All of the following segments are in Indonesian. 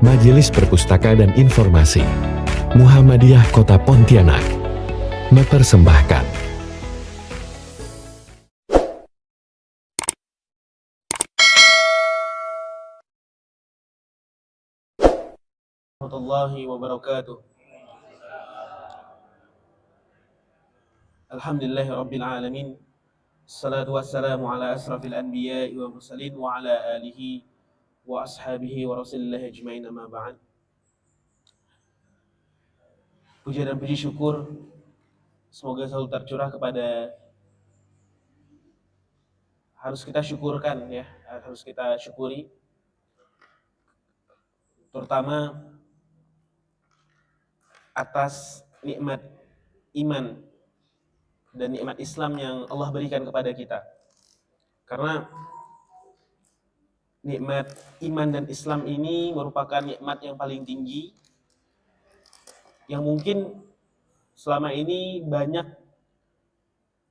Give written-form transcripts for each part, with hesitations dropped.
Majelis Perpustaka dan Informasi Muhammadiyah Kota Pontianak mempersembahkan warahmatullahi wabarakatuh. Alhamdulillahi rabbil alamin. Assalatu wassalamu ala asrafil anbiya'i wa mursalin wa ala alihi wa ashabihi wa rasulillahi ajma'in, amma ba'd. Puja dan puji syukur semoga selalu tercurah kepada, harus kita syukurkan ya, harus kita syukuri, terutama atas nikmat iman dan nikmat Islam yang Allah berikan kepada kita. Karena nikmat iman dan Islam ini merupakan nikmat yang paling tinggi, yang mungkin selama ini banyak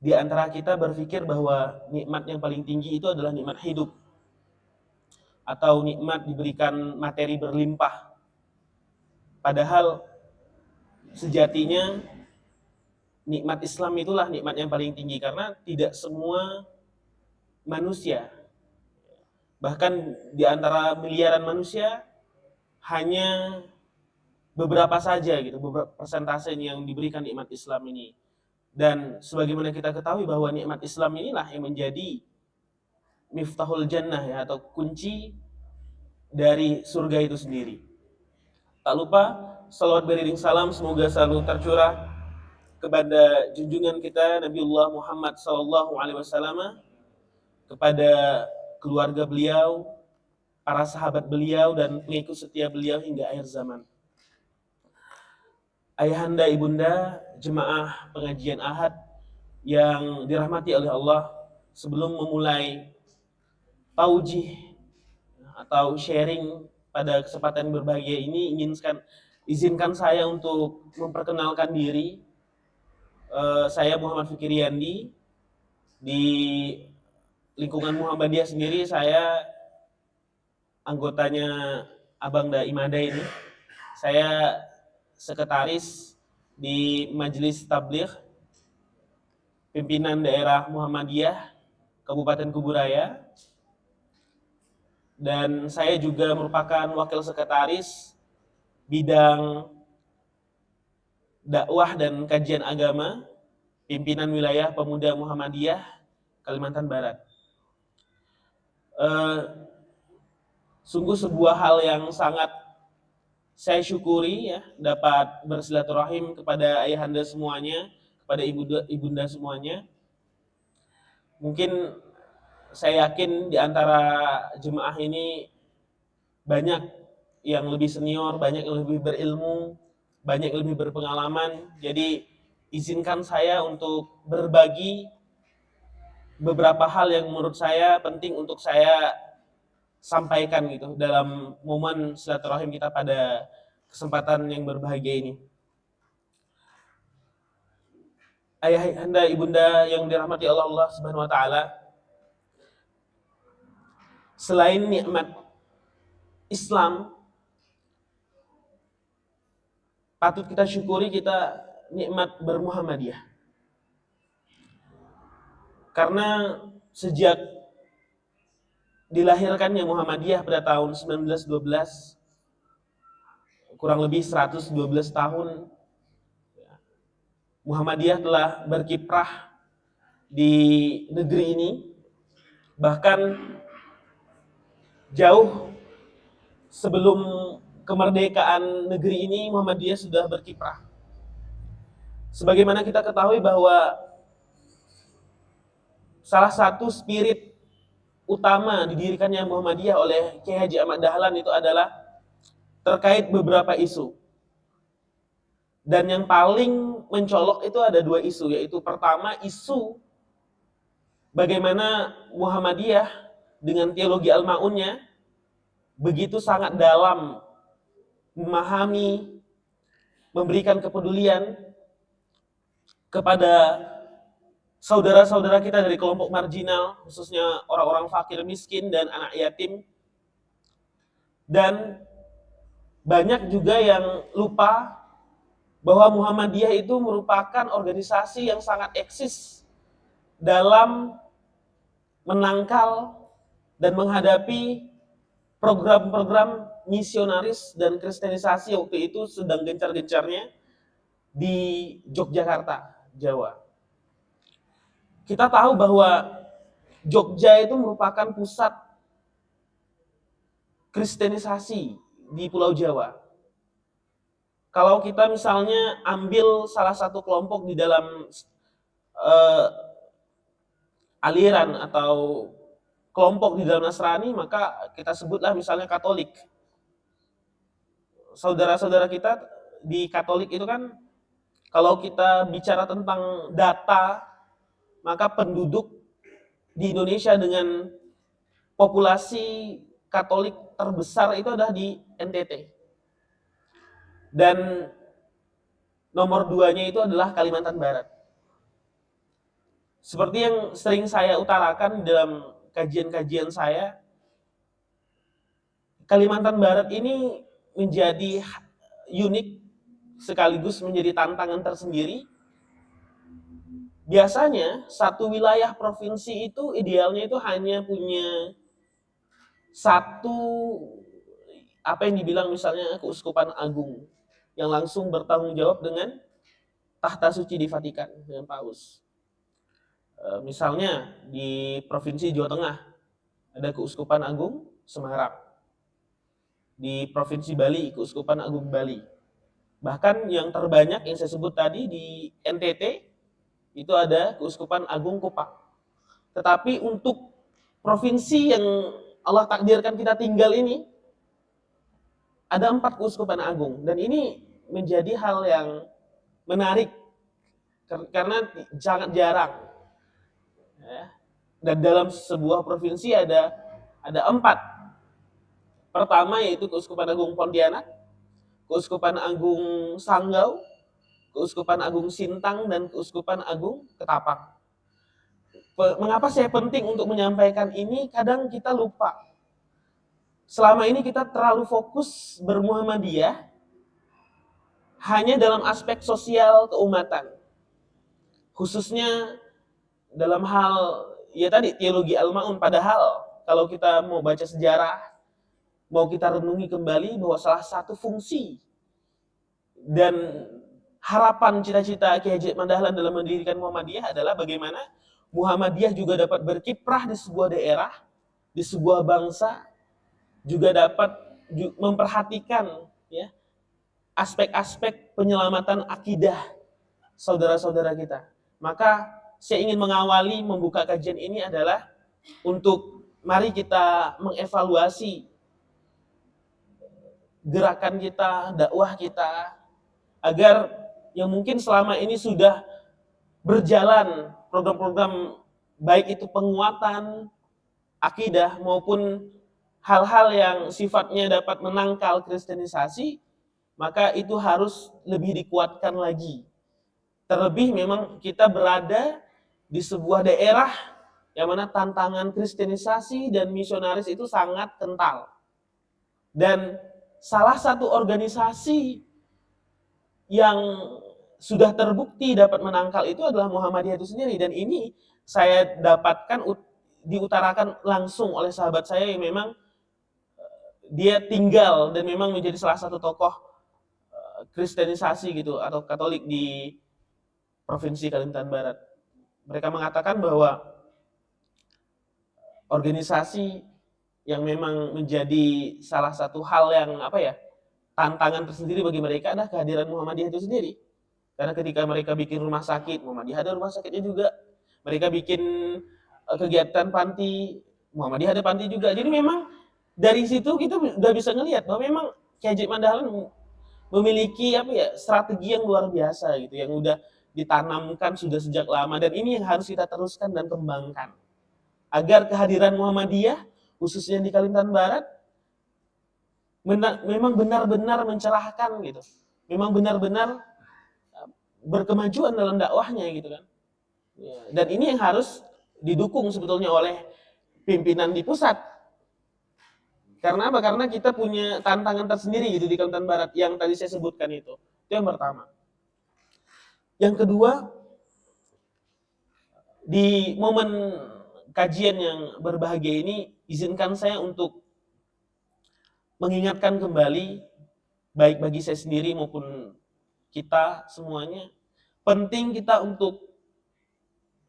di antara kita berpikir bahwa nikmat yang paling tinggi itu adalah nikmat hidup, atau nikmat diberikan materi berlimpah. Padahal sejatinya nikmat Islam itulah nikmat yang paling tinggi, karena tidak semua manusia, bahkan di antara miliaran manusia, hanya beberapa saja gitu, beberapa persentase yang diberikan nikmat Islam ini. Dan sebagaimana kita ketahui bahwa nikmat Islam inilah yang menjadi miftahul jannah ya, atau kunci dari surga itu sendiri. Tak lupa salawat beriring salam semoga selalu tercurah kepada junjungan kita Nabiullah Muhammad SAW, kepada keluarga beliau, para sahabat beliau, dan pengikut setia beliau hingga akhir zaman. Ayahanda, ibunda, jemaah pengajian Ahad yang dirahmati oleh Allah, sebelum memulai taujih atau sharing pada kesempatan berbahagia ini, izinkan saya untuk memperkenalkan diri. Saya Muhammad Fikriandi. Di lingkungan Muhammadiyah sendiri saya anggotanya Abangda Imada ini. Saya sekretaris di Majelis Tabligh Pimpinan Daerah Muhammadiyah Kabupaten Kuburaya, dan saya juga merupakan wakil sekretaris bidang dakwah dan kajian agama Pimpinan Wilayah Pemuda Muhammadiyah Kalimantan Barat. Sungguh sebuah hal yang sangat saya syukuri ya, dapat bersilaturahim kepada ayahanda semuanya, kepada ibunda semuanya. Mungkin saya yakin di antara jemaah ini banyak yang lebih senior, banyak yang lebih berilmu, banyak yang lebih berpengalaman. Jadi izinkan saya untuk berbagi beberapa hal yang menurut saya penting untuk saya sampaikan gitu dalam momen silaturahim kita pada kesempatan yang berbahagia ini. Ayahanda, ibunda yang dirahmati Allah Subhanahu wa taala, selain nikmat Islam, patut kita syukuri kita nikmat bermuhammadiyah. Karena sejak dilahirkannya Muhammadiyah pada tahun 1912, kurang lebih 112 tahun, Muhammadiyah telah berkiprah di negeri ini. Bahkan jauh sebelum kemerdekaan negeri ini, Muhammadiyah sudah berkiprah. Sebagaimana kita ketahui bahwa salah satu spirit utama didirikannya Muhammadiyah oleh Kiai Haji Ahmad Dahlan itu adalah terkait beberapa isu. Dan yang paling mencolok itu ada dua isu, yaitu pertama isu bagaimana Muhammadiyah dengan teologi al-ma'unnya begitu sangat dalam memahami, memberikan kepedulian kepada saudara-saudara kita dari kelompok marginal, khususnya orang-orang fakir miskin dan anak yatim. Dan banyak juga yang lupa bahwa Muhammadiyah itu merupakan organisasi yang sangat eksis dalam menangkal dan menghadapi program-program misionaris dan kristenisasi waktu itu sedang gencar-gencarnya di Yogyakarta, Jawa. Kita tahu bahwa Jogja itu merupakan pusat kristenisasi di Pulau Jawa. Kalau kita misalnya ambil salah satu kelompok di dalam eh, aliran atau kelompok di dalam Nasrani, maka kita sebutlah misalnya Katolik. Saudara-saudara kita di Katolik itu kan, kalau kita bicara tentang data, maka penduduk di Indonesia dengan populasi Katolik terbesar itu adalah di NTT. Dan nomor 2-nya itu adalah Kalimantan Barat. Seperti yang sering saya utarakan dalam kajian-kajian saya, Kalimantan Barat ini menjadi unik sekaligus menjadi tantangan tersendiri. Biasanya satu wilayah provinsi itu idealnya itu hanya punya satu, apa yang dibilang misalnya keuskupan agung yang langsung bertanggung jawab dengan tahta suci di Vatikan dengan Paus. Misalnya di Provinsi Jawa Tengah ada Keuskupan Agung Semarang. Di Provinsi Bali, Keuskupan Agung Bali. Bahkan yang terbanyak yang saya sebut tadi di NTT itu ada Keuskupan Agung Kupang. Tetapi untuk provinsi yang Allah takdirkan kita tinggal ini ada 4 keuskupan agung, dan ini menjadi hal yang menarik karena sangat jarang. Dan dalam sebuah provinsi ada 4. Pertama yaitu Keuskupan Agung Pontianak, Keuskupan Agung Sanggau, Keuskupan Agung Sintang, dan Keuskupan Agung Ketapang. Mengapa saya penting untuk menyampaikan ini? Kadang kita lupa. Selama ini kita terlalu fokus bermuhammadiyah hanya dalam aspek sosial keumatan. Khususnya dalam hal, ya tadi, teologi al-ma'un. Padahal kalau kita mau baca sejarah, mau kita renungi kembali bahwa salah satu fungsi dan harapan cita-cita Kiai Haji Ahmad Dahlan dalam mendirikan Muhammadiyah adalah bagaimana Muhammadiyah juga dapat berkiprah di sebuah daerah, di sebuah bangsa, juga dapat memperhatikan ya aspek-aspek penyelamatan akidah saudara-saudara kita. Maka saya ingin mengawali membuka kajian ini adalah untuk mari kita mengevaluasi gerakan kita, dakwah kita, agar yang mungkin selama ini sudah berjalan program-program baik itu penguatan akidah maupun hal-hal yang sifatnya dapat menangkal kristenisasi, maka itu harus lebih dikuatkan lagi. Terlebih memang kita berada di sebuah daerah yang mana tantangan kristenisasi dan misionaris itu sangat kental. Dan salah satu organisasi yang sudah terbukti dapat menangkal itu adalah Muhammadiyah itu sendiri. Dan ini saya dapatkan diutarakan langsung oleh sahabat saya yang memang dia tinggal dan memang menjadi salah satu tokoh kristenisasi gitu atau Katolik di Provinsi Kalimantan Barat. Mereka mengatakan bahwa organisasi yang memang menjadi salah satu hal yang tantangan tersendiri bagi mereka adalah kehadiran Muhammadiyah itu sendiri. Karena ketika mereka bikin rumah sakit, Muhammadiyah ada rumah sakitnya juga. Mereka bikin kegiatan panti, Muhammadiyah ada panti juga. Jadi memang dari situ kita udah bisa ngelihat bahwa memang Kiai Haji Ahmad Dahlan memiliki strategi yang luar biasa gitu, yang udah ditanamkan sudah sejak lama, dan ini yang harus kita teruskan dan kembangkan agar kehadiran Muhammadiyah khususnya di Kalimantan Barat memang benar-benar mencerahkan gitu, memang benar-benar berkemajuan dalam dakwahnya gitu kan. Dan ini yang harus didukung sebetulnya oleh pimpinan di pusat. Karena apa? Karena kita punya tantangan tersendiri gitu di Kalimantan Barat yang tadi saya sebutkan itu. Itu yang pertama. Yang kedua, di momen kajian yang berbahagia ini, izinkan saya untuk mengingatkan kembali, baik bagi saya sendiri maupun kita semuanya, penting kita untuk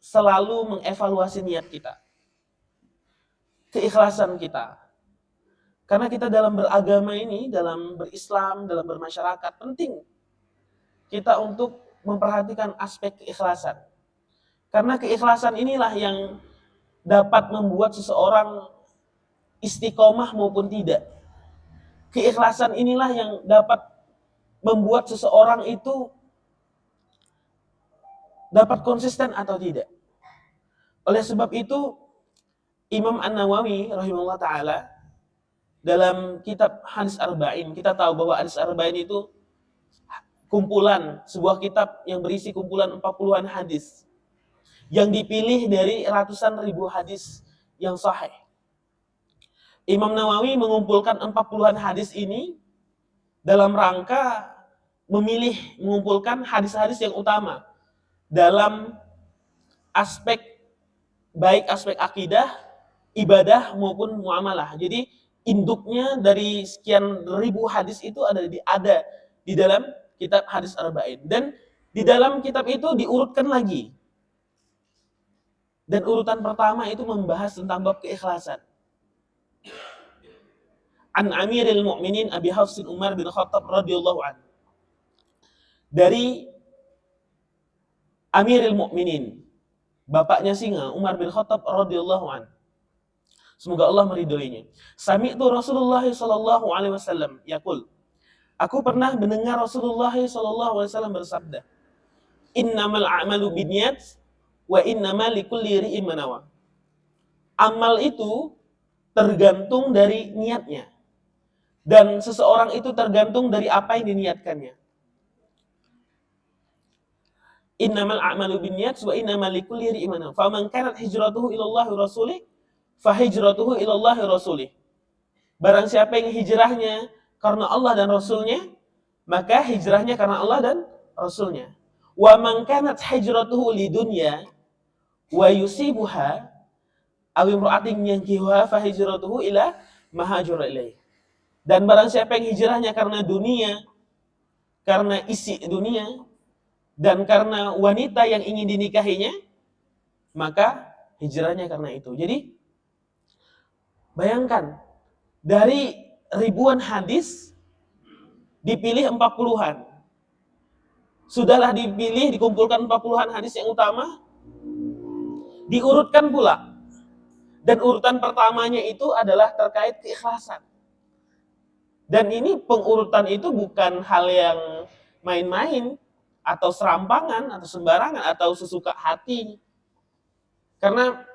selalu mengevaluasi niat kita, keikhlasan kita. Karena kita dalam beragama ini, dalam berislam, dalam bermasyarakat, penting kita untuk memperhatikan aspek keikhlasan. Karena keikhlasan inilah yang dapat membuat seseorang istiqomah maupun tidak. Keikhlasan inilah yang dapat membuat seseorang itu dapat konsisten atau tidak. Oleh sebab itu, Imam An-Nawawi rahimahullah ta'ala dalam kitab Hadis Arba'in, kita tahu bahwa Hadis Arba'in itu kumpulan, sebuah kitab yang berisi kumpulan 40-an hadis yang dipilih dari ratusan ribu hadis yang sahih. Imam Nawawi mengumpulkan 40-an hadis ini dalam rangka mengumpulkan hadis-hadis yang utama dalam aspek, baik aspek akidah, ibadah maupun muamalah. Jadi induknya dari sekian ribu hadis itu ada di dalam kitab Hadis Arba'in. Dan di dalam kitab itu diurutkan lagi. Dan urutan pertama itu membahas tentang bab keikhlasan. An Amiril Mu'minin Abi Hafsin Umar bin Khattab radhiyallahu anhu. Dari Amiril Mu'minin, bapaknya singa, Umar bin Khattab radhiyallahu anhu. Semoga Allah meridhoinya. Sami'tu Rasulullah sallallahu alaihi wasallam yaqul. Aku pernah mendengar Rasulullah sallallahu alaihi wasallam bersabda, "Innamal a'malu binniyat wa innamal likulli imri'in ma nawa." Amal itu tergantung dari niatnya. Dan seseorang itu tergantung dari apa yang diniatkannya. Innamal a'malu binniyat wa innamal likulli imri'in ma nawa. Faman kanat hijratuhu ila Allah wa rasulih fa hijratuhu ila Allah wa rasulih. Barang siapa yang hijrahnya karena Allah dan Rasulnya, maka hijrahnya karena Allah dan Rasulnya. Wa man kanat hijratuhu lidunya wa yusibuha aw imra'atin yankihuha fa hijratuhu ila ma hajara ilaih. Dan barang siapa yang hijrahnya karena dunia, karena isi dunia, dan karena wanita yang ingin dinikahinya, maka hijrahnya karena itu. Jadi bayangkan, dari ribuan hadis dipilih 40-an. Sudahlah dipilih, dikumpulkan 40-an hadis yang utama, diurutkan pula. Dan urutan pertamanya itu adalah terkait keikhlasan. Dan ini pengurutan itu bukan hal yang main-main, atau serampangan, atau sembarangan, atau sesuka hati. Karena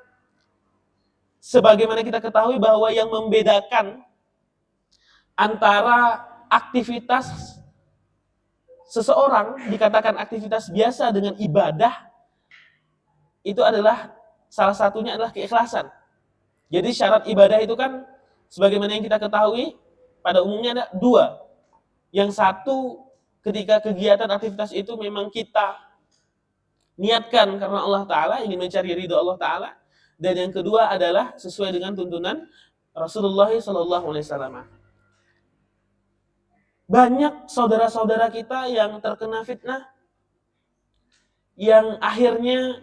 sebagaimana kita ketahui bahwa yang membedakan antara aktivitas seseorang, dikatakan aktivitas biasa dengan ibadah, itu adalah salah satunya adalah keikhlasan. Jadi syarat ibadah itu kan sebagaimana yang kita ketahui pada umumnya ada dua. Yang satu, ketika kegiatan aktivitas itu memang kita niatkan karena Allah Ta'ala, ingin mencari ridho Allah Ta'ala. Dan yang kedua adalah sesuai dengan tuntunan Rasulullah SAW. Banyak saudara-saudara kita yang terkena fitnah, yang akhirnya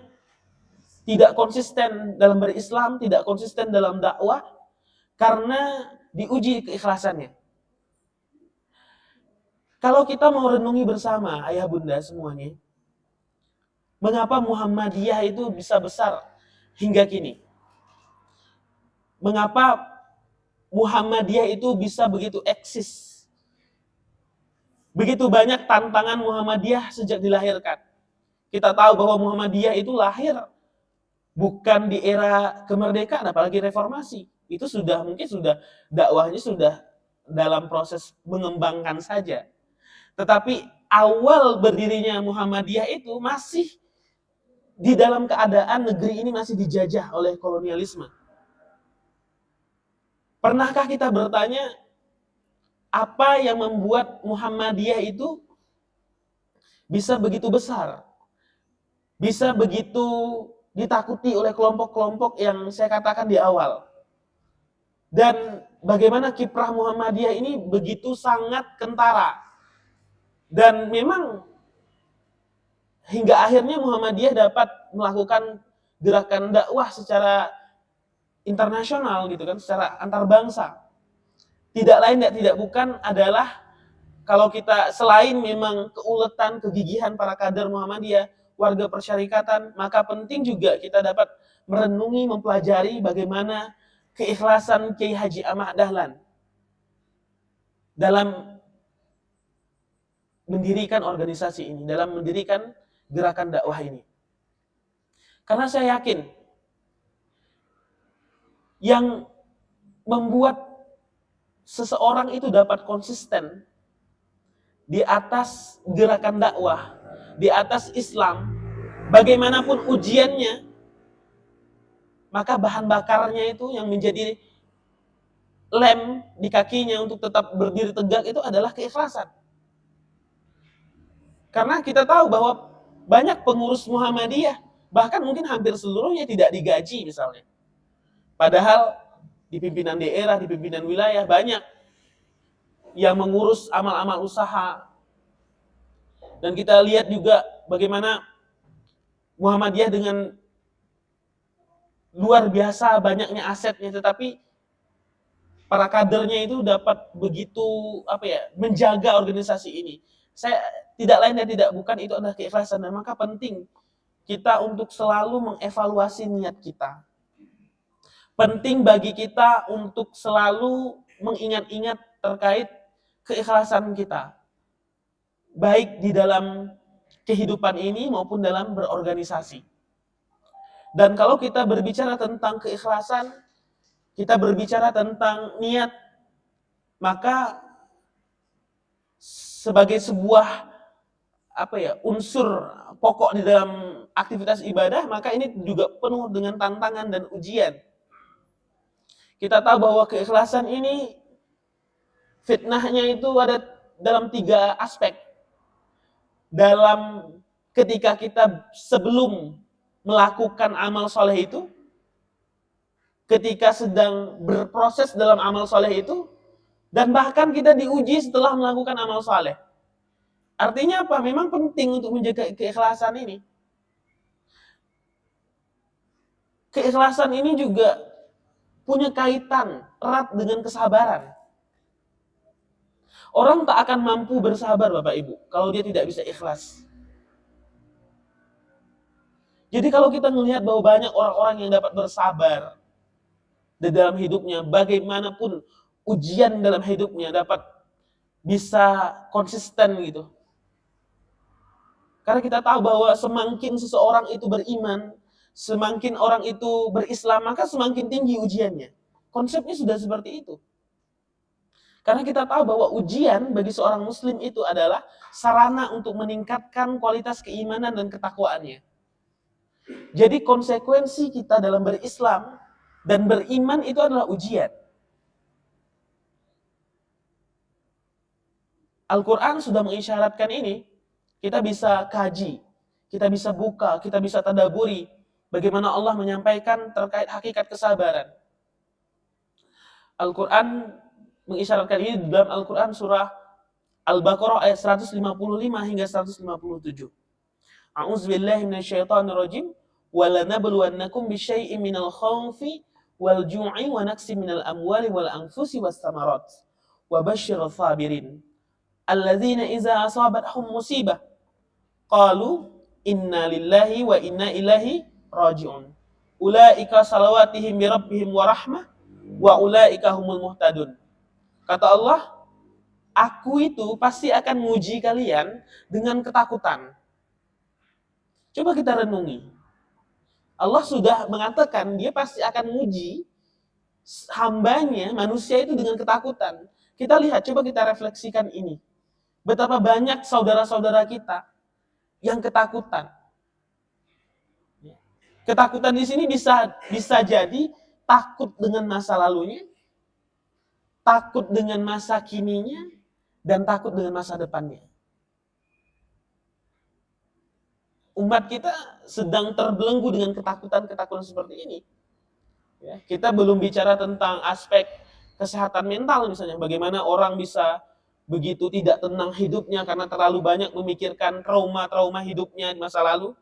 tidak konsisten dalam berislam, tidak konsisten dalam dakwah, karena diuji keikhlasannya. Kalau kita mau renungi bersama, ayah bunda semuanya, mengapa Muhammadiyah itu bisa besar hingga kini? Mengapa Muhammadiyah itu bisa begitu eksis? Begitu banyak tantangan Muhammadiyah sejak dilahirkan. Kita tahu bahwa Muhammadiyah itu lahir bukan di era kemerdekaan, apalagi reformasi. Itu mungkin sudah dakwahnya sudah dalam proses mengembangkan saja. Tetapi awal berdirinya Muhammadiyah itu masih di dalam keadaan negeri ini masih dijajah oleh kolonialisme. Pernahkah kita bertanya, apa yang membuat Muhammadiyah itu bisa begitu besar? Bisa begitu ditakuti oleh kelompok-kelompok yang saya katakan di awal. Dan bagaimana kiprah Muhammadiyah ini begitu sangat kentara. Dan memang hingga akhirnya Muhammadiyah dapat melakukan gerakan dakwah secara internasional gitu kan, secara antar bangsa. Tidak lain dan tidak bukan adalah kalau kita selain memang keuletan, kegigihan para kader Muhammadiyah, warga persyarikatan, maka penting juga kita dapat merenungi, mempelajari bagaimana keikhlasan Kiai Haji Ahmad Dahlan dalam mendirikan organisasi ini, dalam mendirikan gerakan dakwah ini. Karena saya yakin yang membuat seseorang itu dapat konsisten di atas gerakan dakwah, di atas Islam, bagaimanapun ujiannya, maka bahan bakarnya itu yang menjadi lem di kakinya untuk tetap berdiri tegak itu adalah keikhlasan. Karena kita tahu bahwa banyak pengurus Muhammadiyah, bahkan mungkin hampir seluruhnya tidak digaji misalnya. Padahal di pimpinan daerah, di pimpinan wilayah banyak yang mengurus amal-amal usaha. Dan kita lihat juga bagaimana Muhammadiyah dengan luar biasa banyaknya asetnya, tetapi para kadernya itu dapat begitu menjaga organisasi ini. Saya tidak lain dan tidak bukan itu adalah keikhlasan, dan maka penting kita untuk selalu mengevaluasi niat kita. Penting bagi kita untuk selalu mengingat-ingat terkait keikhlasan kita, baik di dalam kehidupan ini maupun dalam berorganisasi. Dan kalau kita berbicara tentang keikhlasan, kita berbicara tentang niat, maka sebagai sebuah unsur pokok di dalam aktivitas ibadah, maka ini juga penuh dengan tantangan dan ujian. Kita tahu bahwa keikhlasan ini fitnahnya itu ada dalam 3 aspek. Dalam ketika kita sebelum melakukan amal soleh itu, ketika sedang berproses dalam amal soleh itu, dan bahkan kita diuji setelah melakukan amal soleh. Artinya apa? Memang penting untuk menjaga keikhlasan ini. Keikhlasan ini juga punya kaitan erat dengan kesabaran. Orang tak akan mampu bersabar, Bapak Ibu, kalau dia tidak bisa ikhlas. Jadi kalau kita melihat bahwa banyak orang-orang yang dapat bersabar di dalam hidupnya, bagaimanapun ujian dalam hidupnya dapat bisa konsisten gitu. Karena kita tahu bahwa semakin seseorang itu beriman, semakin orang itu berislam, maka semakin tinggi ujiannya. Konsepnya sudah seperti itu. Karena kita tahu bahwa ujian bagi seorang muslim itu adalah sarana untuk meningkatkan kualitas keimanan dan ketakwaannya. Jadi konsekuensi kita dalam berislam dan beriman itu adalah ujian. Al-Quran sudah mengisyaratkan ini. Kita bisa kaji, kita bisa buka, kita bisa tadaburi bagaimana Allah menyampaikan terkait hakikat kesabaran. Al-Quran mengisyaratkan ini dalam Al-Quran surah Al-Baqarah ayat 155 hingga 157. A'udzubillahi minasyaitonirrajim. وَلَنَبْلُوَنَّكُمْ بِشَيْءٍ مِنَ الْخَوْفِ وَالْجُوعِ وَنَقْصٍ مِنَ الْأَمْوَالِ وَالْأَنْفُسِ وَالثَّمَرَاتِ وَبَشِّرِ الصَّابِرِينَ الَّذِينَ إِذَا أَصَابَتْهُمْ مُصِيبَةٌ قَالُوا إِنَّا لِلَّهِ وَإِنَّا إِلَيْهِ رَاجِعُونَ أُولَئِكَ صَلَوَاتِهِمْ بِرَبِّهِمْ وَرَحْمَةٌ وَأُولَئِكَ هُمُ الْمُهْتَدُونَ. Kata Allah, aku itu pasti akan menguji kalian dengan ketakutan. Coba kita renungi. Allah sudah mengatakan dia pasti akan menguji hambanya, manusia itu dengan ketakutan. Kita lihat, coba kita refleksikan ini. Betapa banyak saudara-saudara kita yang ketakutan. Ketakutan di sini bisa jadi takut dengan masa lalunya, takut dengan masa kininya, dan takut dengan masa depannya. Umat kita sedang terbelenggu dengan ketakutan-ketakutan seperti ini. Ya, kita belum bicara tentang aspek kesehatan mental misalnya, bagaimana orang bisa begitu tidak tenang hidupnya karena terlalu banyak memikirkan trauma-trauma hidupnya di masa lalu,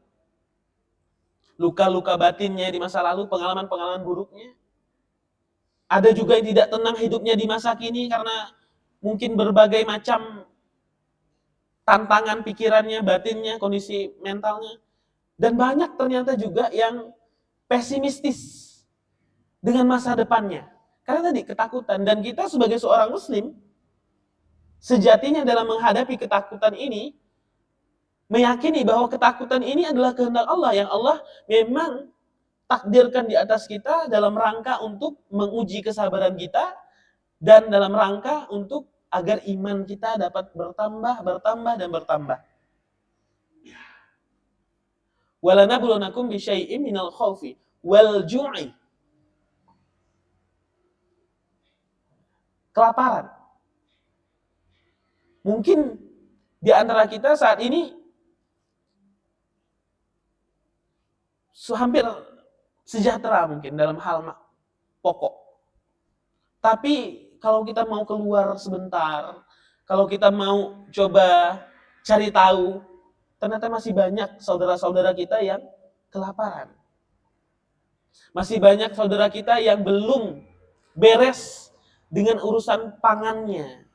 luka-luka batinnya di masa lalu, pengalaman-pengalaman buruknya. Ada juga yang tidak tenang hidupnya di masa kini karena mungkin berbagai macam tantangan pikirannya, batinnya, kondisi mentalnya. Dan banyak ternyata juga yang pesimistis dengan masa depannya. Karena tadi ketakutan. Dan kita sebagai seorang muslim, sejatinya dalam menghadapi ketakutan ini, meyakini bahwa ketakutan ini adalah kehendak Allah, yang Allah memang takdirkan di atas kita dalam rangka untuk menguji kesabaran kita, dan dalam rangka untuk agar iman kita dapat bertambah, bertambah, dan bertambah. Walanablunakum bisyai'im minal khawfi wal ju'i. Kelaparan. Mungkin di antara kita saat ini hampir sejahtera mungkin dalam hal pokok. Tapi kalau kita mau keluar sebentar, kalau kita mau coba cari tahu, ternyata masih banyak saudara-saudara kita yang kelaparan. Masih banyak saudara kita yang belum beres dengan urusan pangannya.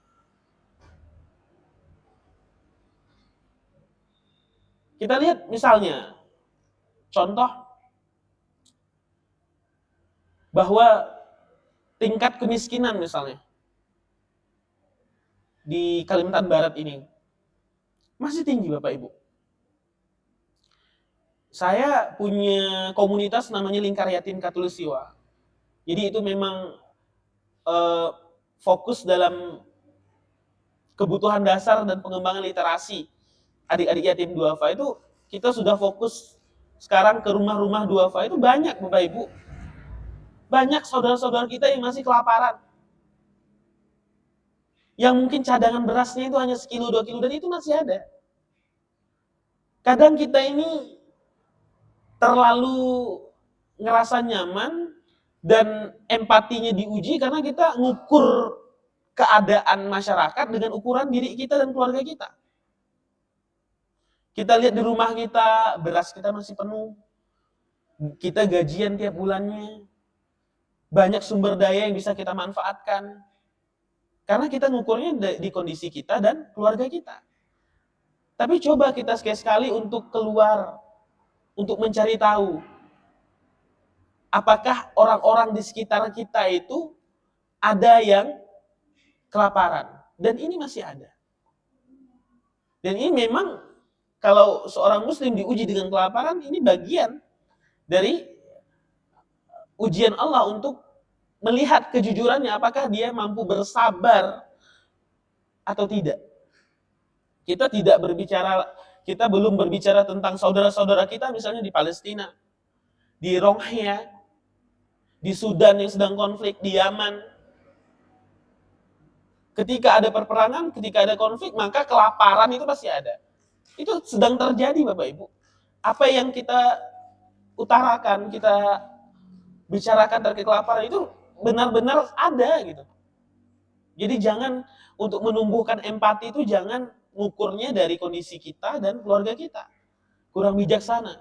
Kita lihat misalnya, contoh bahwa tingkat kemiskinan misalnya di Kalimantan Barat ini masih tinggi Bapak Ibu. Saya punya komunitas namanya Lingkar Yatim Katulistiwa. Jadi itu memang fokus dalam kebutuhan dasar dan pengembangan literasi adik-adik yatim duafa. Itu kita sudah fokus sekarang ke rumah-rumah duafa. Itu banyak Bapak Ibu. Banyak saudara-saudara kita yang masih kelaparan. Yang mungkin cadangan berasnya itu hanya sekilo 2 kilo, dan itu masih ada. Kadang kita ini terlalu ngerasa nyaman dan empatinya diuji karena kita ngukur keadaan masyarakat dengan ukuran diri kita dan keluarga kita. Kita lihat di rumah kita, beras kita masih penuh. Kita gajian tiap bulannya. Banyak sumber daya yang bisa kita manfaatkan. Karena kita ngukurnya di kondisi kita dan keluarga kita. Tapi coba kita sekali-sekali untuk keluar, untuk mencari tahu. Apakah orang-orang di sekitar kita itu ada yang kelaparan? Dan ini masih ada. Dan ini memang kalau seorang muslim diuji dengan kelaparan, ini bagian dari ujian Allah untuk melihat kejujurannya, apakah dia mampu bersabar atau tidak. Kita tidak berbicara, kita belum berbicara tentang saudara-saudara kita misalnya di Palestina, di Rohingya, di Sudan yang sedang konflik, di Yaman. Ketika ada perperangan, ketika ada konflik, maka kelaparan itu pasti ada. Itu sedang terjadi Bapak Ibu. Apa yang kita utarakan, kita bicarakan terkait kelaparan itu benar-benar ada gitu. Jadi jangan, untuk menumbuhkan empati itu jangan ngukurnya dari kondisi kita dan keluarga kita. Kurang bijaksana.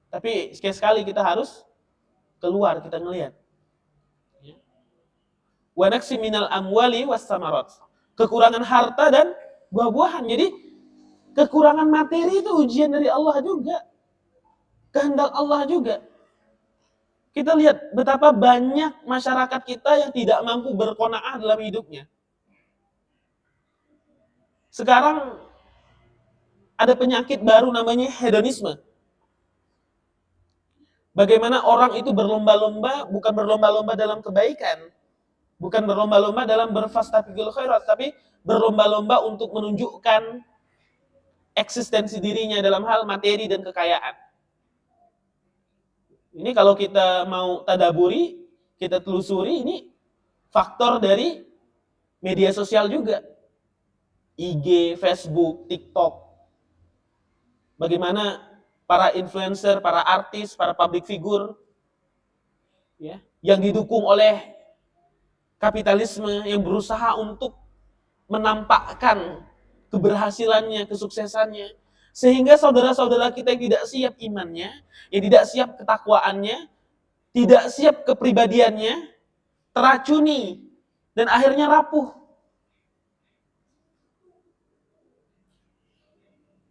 Tapi sekali-sekali kita harus keluar, kita ngelihat. Wa naqsi minal amwali was samarat. Kekurangan harta dan buah-buahan. Jadi kekurangan materi itu ujian dari Allah juga. Kehendak Allah juga. Kita lihat betapa banyak masyarakat kita yang tidak mampu berqanaah dalam hidupnya. Sekarang ada penyakit baru namanya hedonisme. Bagaimana orang itu berlomba-lomba, bukan berlomba-lomba dalam kebaikan, bukan berlomba-lomba dalam berfastabiqul khairat, tapi berlomba-lomba untuk menunjukkan eksistensi dirinya dalam hal materi dan kekayaan. Ini kalau kita mau tadaburi, kita telusuri, ini faktor dari media sosial juga, IG, Facebook, TikTok. Bagaimana para influencer, para artis, para public figure, ya, yang didukung oleh kapitalisme yang berusaha untuk menampakkan keberhasilannya, kesuksesannya, sehingga saudara-saudara kita yang tidak siap imannya, yang tidak siap ketakwaannya, tidak siap kepribadiannya, teracuni dan akhirnya rapuh.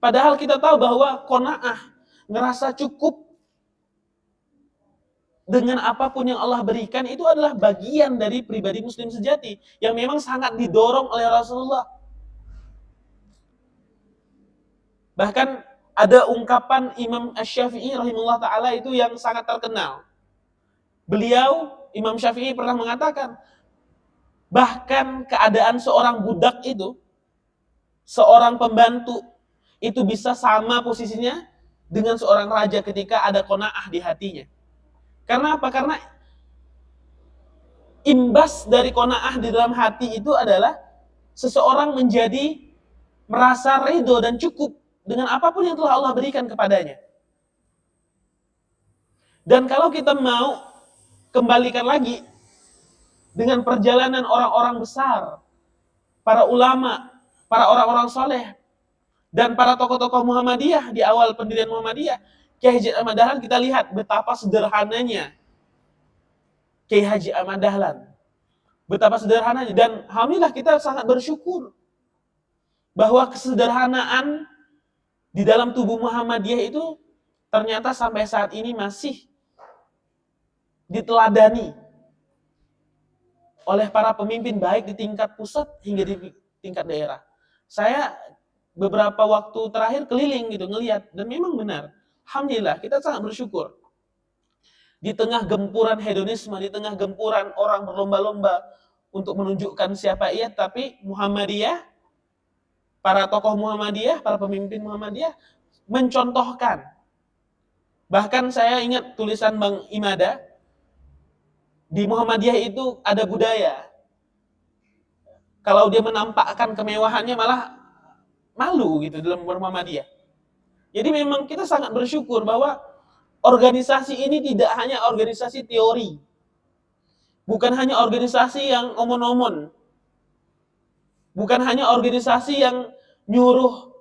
Padahal kita tahu bahwa qanaah, ngerasa cukup dengan apapun yang Allah berikan itu adalah bagian dari pribadi muslim sejati yang memang sangat didorong oleh Rasulullah. Bahkan ada ungkapan Imam Asy-Syafi'i rahimahullah ta'ala itu yang sangat terkenal. Beliau, Imam Syafi'i pernah mengatakan, bahkan keadaan seorang budak itu, seorang pembantu, itu bisa sama posisinya dengan seorang raja ketika ada qanaah di hatinya. Karena apa? Karena imbas dari qanaah di dalam hati itu adalah seseorang menjadi merasa ridho dan cukup dengan apapun yang telah Allah berikan kepadanya. Dan kalau kita mau kembalikan lagi dengan perjalanan orang-orang besar, para ulama, para orang-orang soleh, dan para tokoh-tokoh Muhammadiyah di awal pendirian Muhammadiyah, Kiai Haji Ahmad Dahlan, kita lihat betapa sederhananya Kiai Haji Ahmad Dahlan. Betapa sederhananya, dan alhamdulillah kita sangat bersyukur bahwa kesederhanaan di dalam tubuh Muhammadiyah itu ternyata sampai saat ini masih diteladani oleh para pemimpin baik di tingkat pusat hingga di tingkat daerah. Saya beberapa waktu terakhir keliling gitu ngelihat, dan memang benar. Alhamdulillah kita sangat bersyukur. Di tengah gempuran hedonisme, di tengah gempuran orang berlomba-lomba untuk menunjukkan siapa ia, tapi Muhammadiyah, para tokoh Muhammadiyah, para pemimpin Muhammadiyah mencontohkan. Bahkan saya ingat tulisan Bang Imada, di Muhammadiyah itu ada budaya. Kalau dia menampakkan kemewahannya malah malu gitu dalam Muhammadiyah. Jadi memang kita sangat bersyukur bahwa organisasi ini tidak hanya organisasi teori. Bukan hanya organisasi yang omon-omon. Bukan hanya organisasi yang nyuruh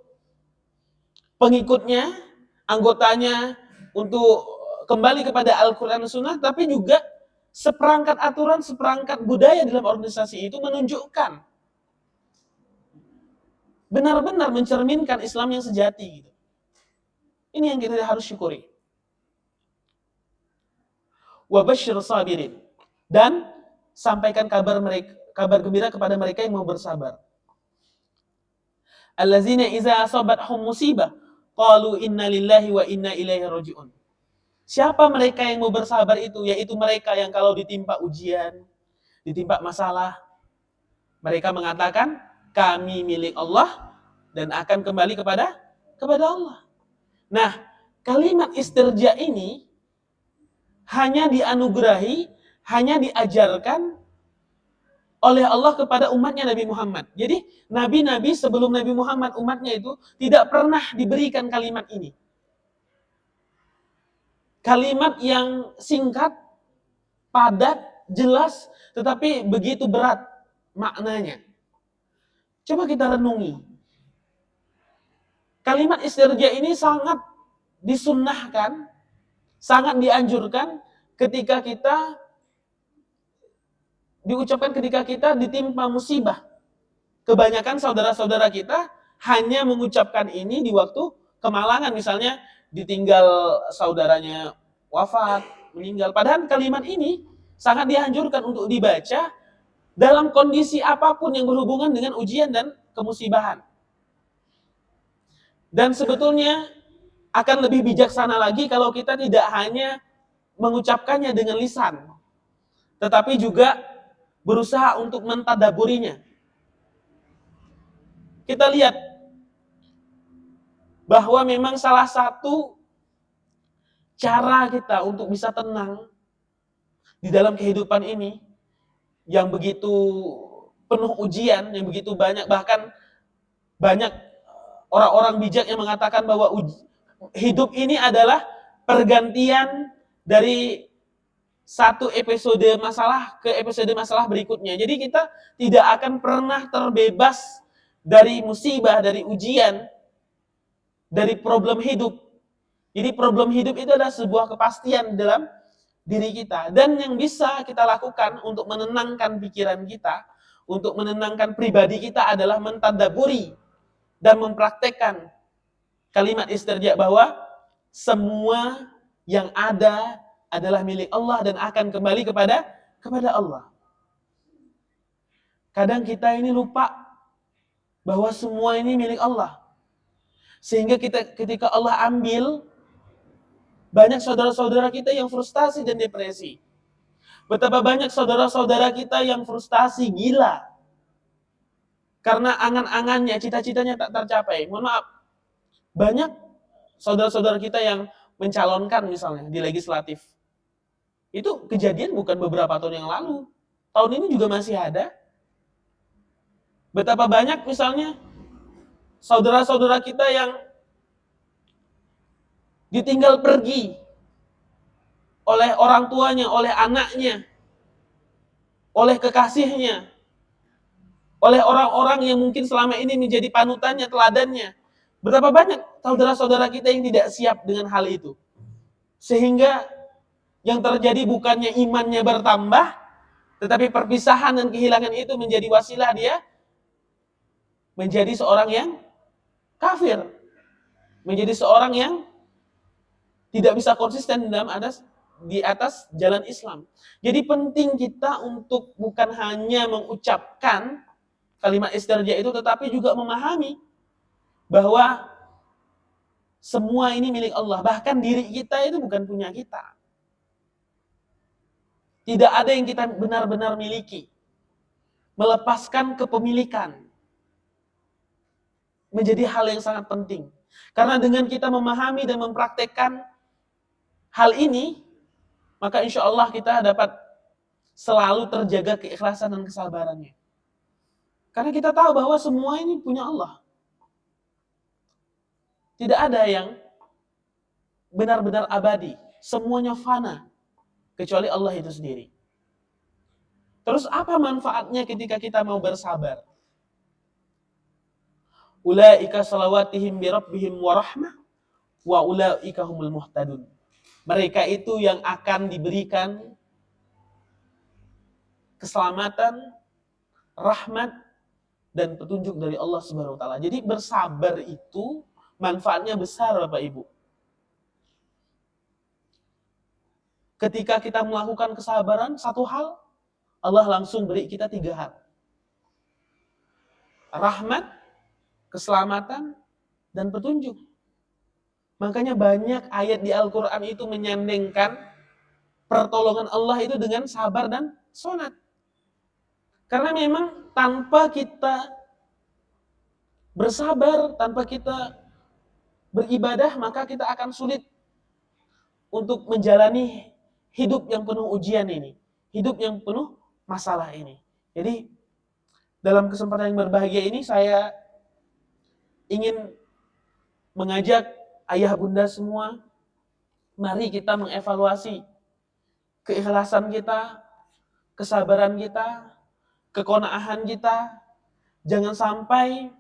pengikutnya, anggotanya untuk kembali kepada Al-Quran dan Sunnah, tapi juga seperangkat aturan, seperangkat budaya dalam organisasi itu menunjukkan benar-benar mencerminkan Islam yang sejati. Ini yang kita harus syukuri. Wa basyir sabirin, dan sampaikan kabar gembira kepada mereka yang mau bersabar. Allazina iza asabathum musibah qalu inna lillahi wa inna ilaihi raji'un. Siapa mereka yang mau bersabar itu? Yaitu mereka yang kalau ditimpa ujian, ditimpa masalah, mereka mengatakan kami milik Allah dan akan kembali kepada Allah. Nah, kalimat istirja ini hanya dianugerahi, hanya diajarkan oleh Allah kepada umatnya Nabi Muhammad. Jadi nabi-nabi sebelum Nabi Muhammad, umatnya itu tidak pernah diberikan kalimat ini. Kalimat yang singkat, padat, jelas, tetapi begitu berat maknanya. Coba kita renungi. Kalimat istirja ini sangat disunnahkan, sangat dianjurkan ketika kita diucapkan ketika kita ditimpa musibah. Kebanyakan saudara-saudara kita hanya mengucapkan ini di waktu kemalangan, misalnya ditinggal saudaranya wafat, meninggal. Padahal kalimat ini sangat dianjurkan untuk dibaca dalam kondisi apapun yang berhubungan dengan ujian dan kemusibahan. Dan sebetulnya akan lebih bijaksana lagi kalau kita tidak hanya mengucapkannya dengan lisan, tetapi juga berusaha untuk mentadaburinya. Kita lihat bahwa memang salah satu cara kita untuk bisa tenang di dalam kehidupan ini yang begitu penuh ujian yang begitu banyak, bahkan banyak orang-orang bijak yang mengatakan bahwa hidup ini adalah pergantian dari satu episode masalah ke episode masalah berikutnya. Jadi kita tidak akan pernah terbebas dari musibah, dari ujian, dari problem hidup. Jadi problem hidup itu adalah sebuah kepastian dalam diri kita. Dan yang bisa kita lakukan untuk menenangkan pikiran kita, untuk menenangkan pribadi kita adalah mentadaburi dan mempraktekkan kalimat istirja bahwa semua yang ada adalah milik Allah dan akan kembali kepada Allah. Kadang kita ini lupa bahwa semua ini milik Allah. Sehingga ketika Allah ambil, banyak saudara-saudara kita yang frustasi dan depresi. Betapa banyak saudara-saudara kita yang frustasi, gila. Karena angan-angannya, cita-citanya tak tercapai. Mohon maaf, banyak saudara-saudara kita yang mencalonkan misalnya di legislatif. Itu kejadian bukan beberapa tahun yang lalu. Tahun ini juga masih ada. Betapa banyak misalnya saudara-saudara kita yang ditinggal pergi oleh orang tuanya, oleh anaknya, oleh kekasihnya, oleh orang-orang yang mungkin selama ini menjadi panutannya, teladannya. Betapa banyak saudara-saudara kita yang tidak siap dengan hal itu. Sehingga yang terjadi bukannya imannya bertambah, tetapi perpisahan dan kehilangan itu menjadi wasilah dia menjadi seorang yang kafir, menjadi seorang yang tidak bisa konsisten di atas jalan Islam. Jadi penting kita untuk bukan hanya mengucapkan kalimat istirja itu, tetapi juga memahami bahwa semua ini milik Allah. Bahkan diri kita itu bukan punya kita. Tidak ada yang kita benar-benar miliki. Melepaskan kepemilikan menjadi hal yang sangat penting. Karena dengan kita memahami dan mempraktekkan hal ini, maka insya Allah kita dapat selalu terjaga keikhlasan dan kesabarannya. Karena kita tahu bahwa semua ini punya Allah. Tidak ada yang benar-benar abadi. Semuanya fana. Kecuali Allah itu sendiri. Terus apa manfaatnya ketika kita mau bersabar? Ulaika salawatihim birabbihim warahmah wa ulaika humul muhtadun. Mereka itu yang akan diberikan keselamatan, rahmat, dan petunjuk dari Allah Subhanahu wa taala. Jadi bersabar itu manfaatnya besar, Bapak Ibu. Ketika kita melakukan kesabaran, satu hal, Allah langsung beri kita 3 hal. Rahmat, keselamatan, dan petunjuk. Makanya banyak ayat di Al-Quran itu menyandingkan pertolongan Allah itu dengan sabar dan sholat. Karena memang tanpa kita bersabar, tanpa kita beribadah, maka kita akan sulit untuk menjalani hidup yang penuh ujian ini. Hidup yang penuh masalah ini. Jadi dalam kesempatan yang berbahagia ini saya ingin mengajak ayah bunda semua, mari kita mengevaluasi keikhlasan kita, kesabaran kita, keqonaahan kita. Jangan sampai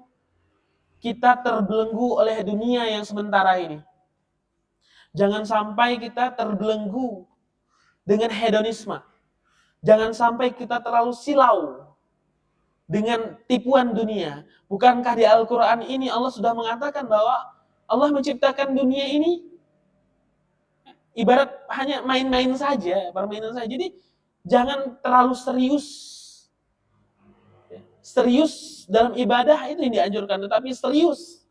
kita terbelenggu oleh dunia yang sementara ini. Jangan sampai kita terbelenggu dengan hedonisme. Jangan sampai kita terlalu silau dengan tipuan dunia. Bukankah di Al-Quran ini Allah sudah mengatakan bahwa Allah menciptakan dunia ini ibarat hanya main-main saja, permainan saja. Jadi jangan terlalu serius. Serius dalam ibadah itu yang dianjurkan, tetapi serius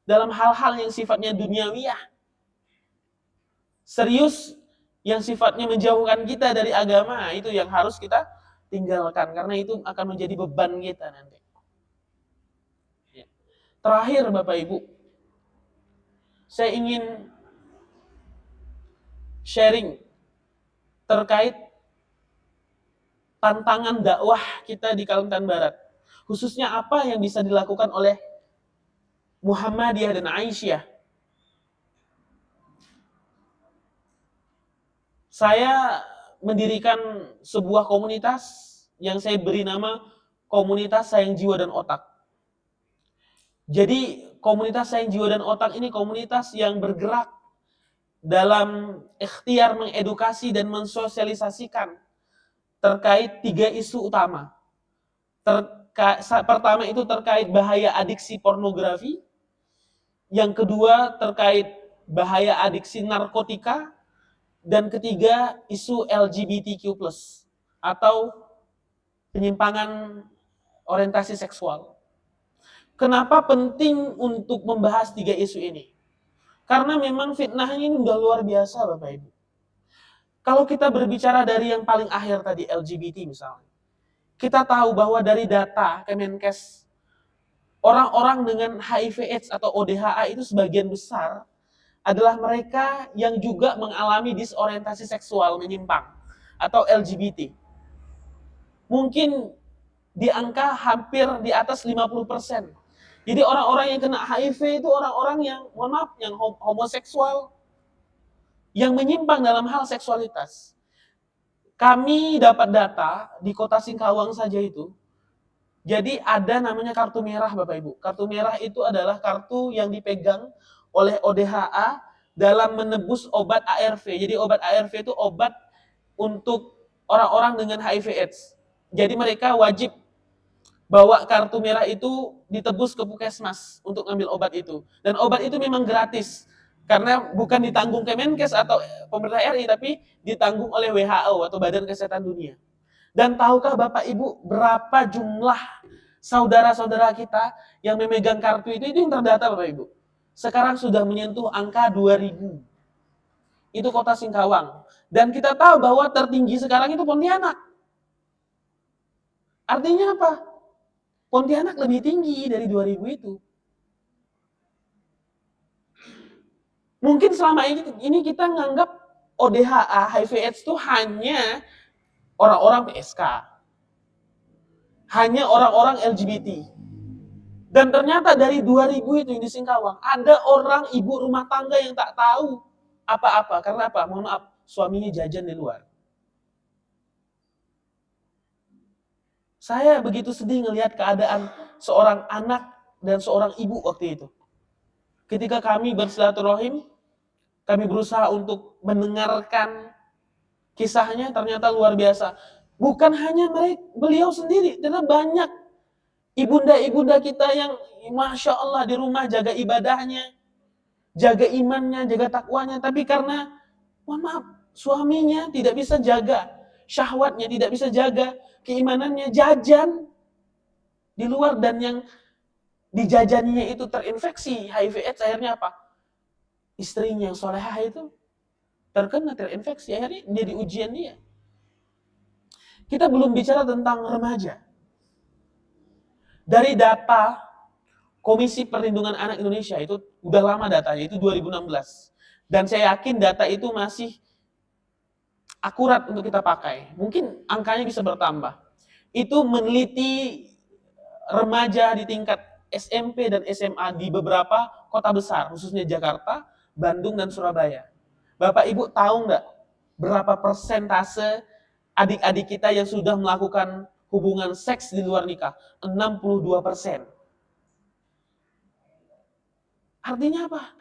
dalam hal-hal yang sifatnya duniawiyah. Serius yang sifatnya menjauhkan kita dari agama, itu yang harus kita tinggalkan, karena itu akan menjadi beban kita nanti. Terakhir Bapak Ibu, saya ingin sharing terkait tantangan dakwah kita di Kalimantan Barat. Khususnya apa yang bisa dilakukan oleh Muhammadiyah dan Aisyah. Saya mendirikan sebuah komunitas yang saya beri nama Komunitas Sayang Jiwa dan Otak. Jadi komunitas Sayang Jiwa dan Otak ini komunitas yang bergerak dalam ikhtiar mengedukasi dan mensosialisasikan terkait 3 isu utama. Pertama itu terkait bahaya adiksi pornografi, yang kedua terkait bahaya adiksi narkotika, dan ketiga isu LGBTQ+ atau penyimpangan orientasi seksual. Kenapa penting untuk membahas 3 isu ini? Karena memang fitnahnya ini udah luar biasa Bapak Ibu. Kalau kita berbicara dari yang paling akhir tadi, LGBT misalnya. Kita tahu bahwa dari data Kemenkes, orang-orang dengan HIV/AIDS atau ODHA itu sebagian besar adalah mereka yang juga mengalami disorientasi seksual menyimpang atau LGBT. Mungkin di angka hampir di atas 50%. Jadi orang-orang yang kena HIV itu orang-orang yang, mohon maaf, yang homoseksual, yang menyimpang dalam hal seksualitas. Kami dapat data di kota Singkawang saja itu, jadi ada namanya kartu merah Bapak Ibu. Kartu merah itu adalah kartu yang dipegang oleh ODHA dalam menebus obat ARV. Jadi obat ARV itu obat untuk orang-orang dengan HIV/AIDS. Jadi mereka wajib bawa kartu merah itu ditebus ke puskesmas untuk ngambil obat itu. Dan obat itu memang gratis. Karena bukan ditanggung Kemenkes atau pemerintah RI, tapi ditanggung oleh WHO atau Badan Kesehatan Dunia. Dan tahukah Bapak Ibu berapa jumlah saudara-saudara kita yang memegang kartu itu yang terdata Bapak Ibu? Sekarang sudah menyentuh angka 2.000. Itu kota Singkawang. Dan kita tahu bahwa tertinggi sekarang itu Pontianak. Artinya apa? Pontianak lebih tinggi dari 2.000 itu. Mungkin selama ini kita nganggap ODHA, HIV/AIDS itu hanya orang-orang PSK. Hanya orang-orang LGBT. Dan ternyata dari 2.000 itu yang di Singkawang, ada orang ibu rumah tangga yang tak tahu apa-apa. Karena apa? Mohon maaf, suaminya jajan di luar. Saya begitu sedih ngelihat keadaan seorang anak dan seorang ibu waktu itu. Ketika kami bersilaturahim, kami berusaha untuk mendengarkan kisahnya, ternyata luar biasa. Bukan hanya beliau sendiri, ternyata banyak ibunda-ibunda kita yang Masya Allah di rumah jaga ibadahnya, jaga imannya, jaga takwanya, tapi karena, mohon maaf, suaminya tidak bisa jaga syahwatnya, tidak bisa jaga keimanannya, jajan di luar, dan yang dijajaninya itu terinfeksi HIV/AIDS, akhirnya apa? Istrinya yang solehah itu terkena terinfeksi, akhirnya jadi ujian dia. Kita belum bicara tentang remaja. Dari data Komisi Perlindungan Anak Indonesia, itu udah lama datanya, itu 2016. Dan saya yakin data itu masih akurat untuk kita pakai. Mungkin angkanya bisa bertambah. Itu meneliti remaja di tingkat SMP dan SMA di beberapa kota besar, khususnya Jakarta, Bandung, dan Surabaya. Bapak Ibu tahu nggak berapa persentase adik-adik kita yang sudah melakukan hubungan seks di luar nikah? 62%. Artinya apa?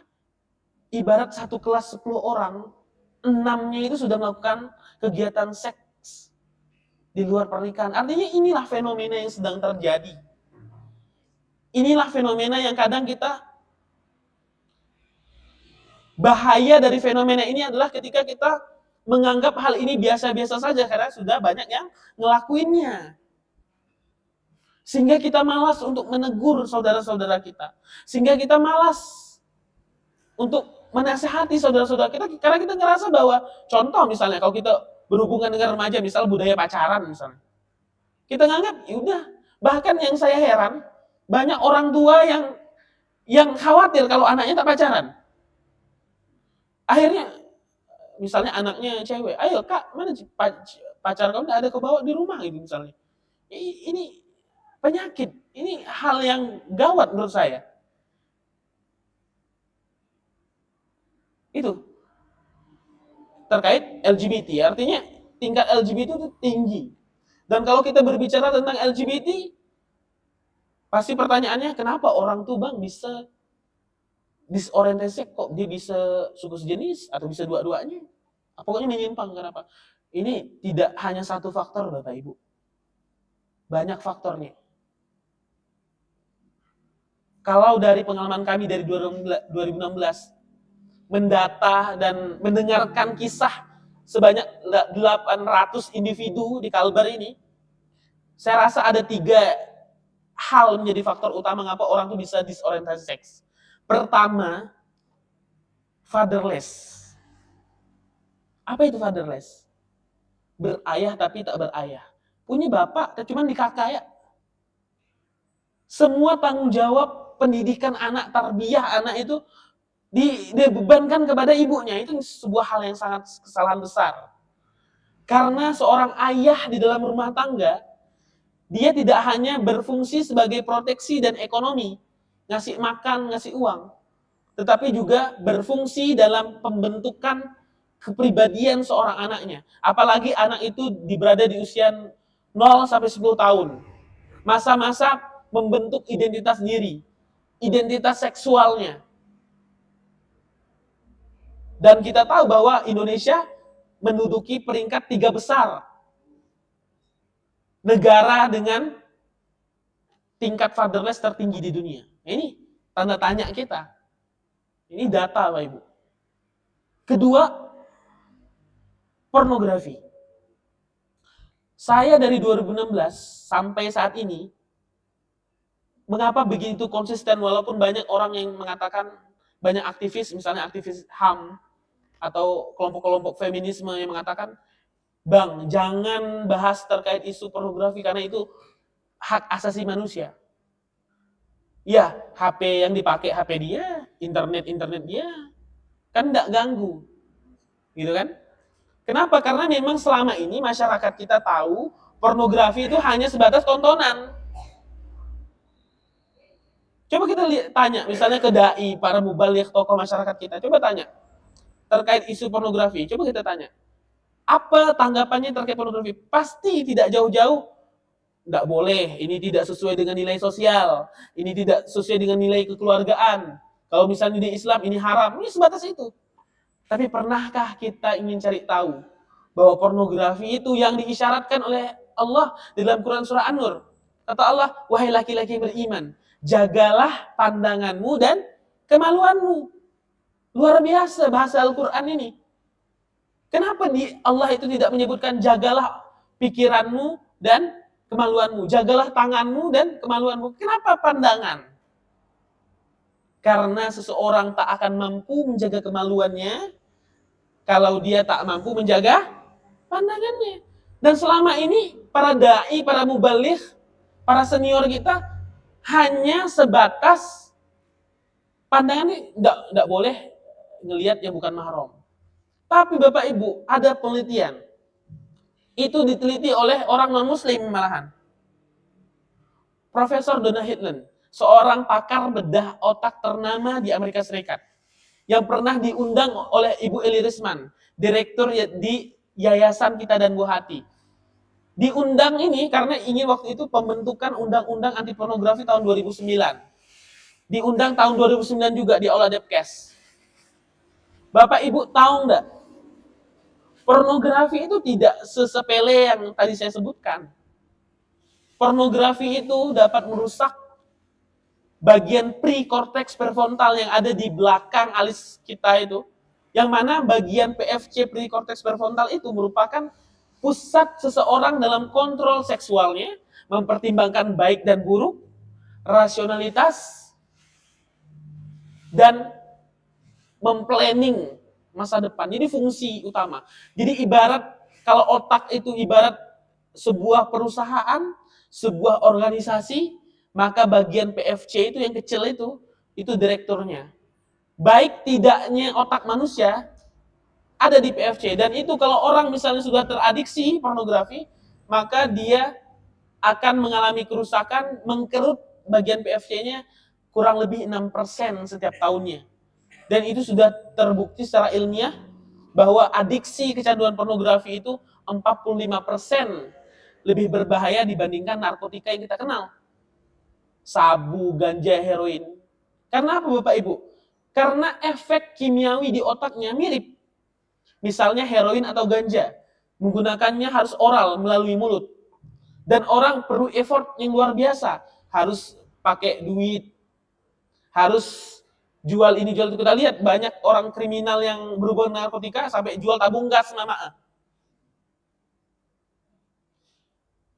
Ibarat satu kelas 10 orang, 6-nya itu sudah melakukan kegiatan seks di luar pernikahan. Artinya inilah fenomena yang sedang terjadi. Inilah fenomena yang kadang kita, bahaya dari fenomena ini adalah ketika kita menganggap hal ini biasa-biasa saja karena sudah banyak yang ngelakuinnya. Sehingga kita malas untuk menegur saudara-saudara kita. Sehingga kita malas untuk menasihati saudara-saudara kita karena kita ngerasa bahwa, contoh misalnya kalau kita berhubungan dengan remaja, misal budaya pacaran misalnya. Kita nganggap, yaudah. Bahkan yang saya heran, banyak orang tua yang khawatir kalau anaknya tak pacaran. Akhirnya, misalnya anaknya cewek, ayo kak, mana pacar kamu nggak ada kau bawa di rumah gitu misalnya. Ini penyakit, ini hal yang gawat menurut saya. Itu terkait LGBT, artinya tingkat LGBT itu tinggi. Dan kalau kita berbicara tentang LGBT, pasti pertanyaannya kenapa orang tuh bang bisa disorientasi, kok dia bisa suku sejenis atau bisa dua-duanya? Pokoknya menyimpang, kenapa? Ini tidak hanya satu faktor Bapak Ibu. Banyak faktornya. Kalau dari pengalaman kami dari 2016, mendata dan mendengarkan kisah sebanyak 800 individu di Kalbar ini, saya rasa ada 3 hal menjadi faktor utama mengapa orang tuh bisa disorientasi seks. Pertama, fatherless. Apa itu fatherless? Berayah tapi tak berayah. Punya bapak, tapi cuma dikakak ya. Semua tanggung jawab pendidikan anak, tarbiyah anak itu dibebankan kepada ibunya. Itu sebuah hal yang sangat kesalahan besar. Karena seorang ayah di dalam rumah tangga, dia tidak hanya berfungsi sebagai proteksi dan ekonomi, ngasih makan, ngasih uang, tetapi juga berfungsi dalam pembentukan kepribadian seorang anaknya. Apalagi anak itu berada di usia 0 sampai 10 tahun. Masa-masa membentuk identitas diri, identitas seksualnya. Dan kita tahu bahwa Indonesia menduduki peringkat 3 besar negara dengan tingkat fatherless tertinggi di dunia. Ini tanda tanya kita. Ini data Bapak Ibu. Kedua, pornografi. Saya dari 2016 sampai saat ini, mengapa begitu konsisten walaupun banyak orang yang mengatakan, banyak aktivis, misalnya aktivis HAM, atau kelompok-kelompok feminisme yang mengatakan, Bang, jangan bahas terkait isu pornografi karena itu hak asasi manusia. Ya, HP yang dipakai HP dia, internet dia, kan enggak ganggu. Gitu kan? Kenapa? Karena memang selama ini masyarakat kita tahu pornografi itu hanya sebatas tontonan. Coba kita tanya, misalnya ke dai, para mubaligh, tokoh masyarakat kita, coba tanya terkait isu pornografi. Coba kita tanya, apa tanggapannya terkait pornografi? Pasti tidak jauh-jauh, nggak boleh, ini tidak sesuai dengan nilai sosial, ini tidak sesuai dengan nilai kekeluargaan. Kalau misalnya di Islam ini haram, ini sebatas itu. Tapi pernahkah kita ingin cari tahu bahwa pornografi itu yang diisyaratkan oleh Allah di dalam Quran surah An-Nur? Kata Allah, wahai laki-laki yang beriman, jagalah pandanganmu dan kemaluanmu. Luar biasa bahasa Al-Quran ini. Kenapa Allah itu tidak menyebutkan jagalah pikiranmu dan kemaluanmu, jagalah tanganmu dan kemaluanmu. Kenapa pandangan? Karena seseorang tak akan mampu menjaga kemaluannya kalau dia tak mampu menjaga pandangannya. Dan selama ini para dai, para mubaligh, para senior kita hanya sebatas pandangannya nggak boleh ngelihat yang bukan mahram. Tapi Bapak Ibu, ada penelitian. Itu diteliti oleh orang non-muslim malahan. Profesor Donna Hitlen, seorang pakar bedah otak ternama di Amerika Serikat, yang pernah diundang oleh Ibu Eli Risman, direktur di Yayasan Kita dan Buah Hati. Diundang ini karena ingin waktu itu pembentukan undang-undang anti pornografi tahun 2009. Diundang tahun 2009 juga di Aula Depkes. Bapak Ibu tahu enggak? Pornografi itu tidak sesepele yang tadi saya sebutkan. Pornografi itu dapat merusak bagian pre-cortex prefrontal yang ada di belakang alis kita itu. Yang mana bagian PFC pre-cortex prefrontal itu merupakan pusat seseorang dalam kontrol seksualnya, mempertimbangkan baik dan buruk, rasionalitas, dan memplanning masa depan. Jadi fungsi utama. Jadi ibarat, kalau otak itu ibarat sebuah perusahaan, sebuah organisasi, maka bagian PFC itu yang kecil itu direkturnya. Baik tidaknya otak manusia, ada di PFC. Dan itu kalau orang misalnya sudah teradiksi pornografi, maka dia akan mengalami kerusakan, mengkerut bagian PFC-nya kurang lebih 6% setiap tahunnya. Dan itu sudah terbukti secara ilmiah bahwa adiksi kecanduan pornografi itu 45% lebih berbahaya dibandingkan narkotika yang kita kenal. Sabu, ganja, heroin. Karena apa Bapak Ibu? Karena efek kimiawi di otaknya mirip. Misalnya heroin atau ganja, menggunakannya harus oral melalui mulut. Dan orang perlu effort yang luar biasa. Harus pakai duit, harus jual ini, jual itu. Kita lihat banyak orang kriminal yang berhubungan dengan narkotika sampai jual tabung gas nama.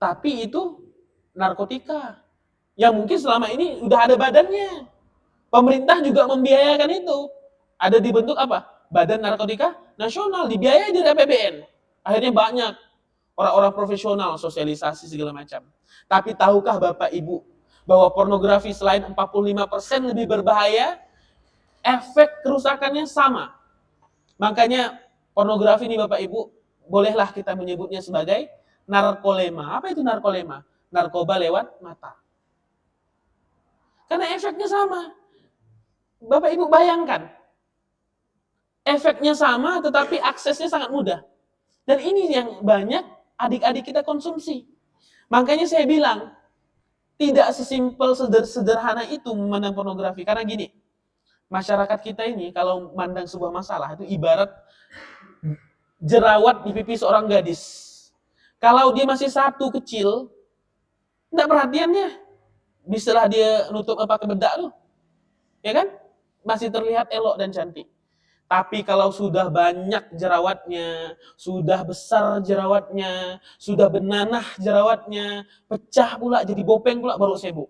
Tapi itu narkotika yang mungkin selama ini udah ada badannya. Pemerintah juga membiayakan itu. Ada dibentuk apa? Badan Narkotika Nasional, dibiayai dari APBN. Akhirnya banyak orang-orang profesional sosialisasi segala macam. Tapi tahukah Bapak Ibu bahwa pornografi selain 45% lebih berbahaya, efek kerusakannya sama. Makanya pornografi ini Bapak Ibu, bolehlah kita menyebutnya sebagai narkolema. Apa itu narkolema? Narkoba lewat mata. Karena efeknya sama. Bapak Ibu bayangkan, efeknya sama tetapi aksesnya sangat mudah. Dan ini yang banyak adik-adik kita konsumsi. Makanya saya bilang, tidak sesimpel sederhana itu memandang pornografi. Karena gini, masyarakat kita ini kalau memandang sebuah masalah itu ibarat jerawat di pipi seorang gadis. Kalau dia masih satu kecil, tidak perhatiannya. Bisalah dia nutup pakai bedak tuh. Ya kan? Masih terlihat elok dan cantik. Tapi kalau sudah banyak jerawatnya, sudah besar jerawatnya, sudah benanah jerawatnya, pecah pula jadi bopeng pula, baru sibuk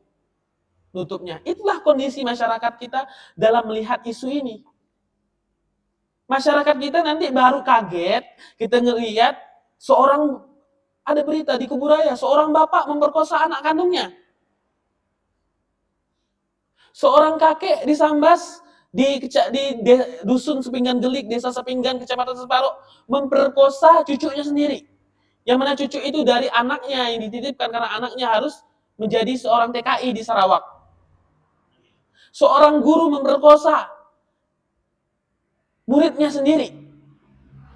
nutupnya. Itulah kondisi masyarakat kita dalam melihat isu ini. Masyarakat kita nanti baru kaget, kita ngelihat seorang, ada berita di Kuburaya, seorang bapak memperkosa anak kandungnya. Seorang kakek disambas di dusun Sepinggan Gelik, desa Sepinggan, kecamatan Separuh, memperkosa cucunya sendiri. Yang mana cucu itu dari anaknya yang dititipkan karena anaknya harus menjadi seorang TKI di Sarawak. Seorang guru memperkosa muridnya sendiri.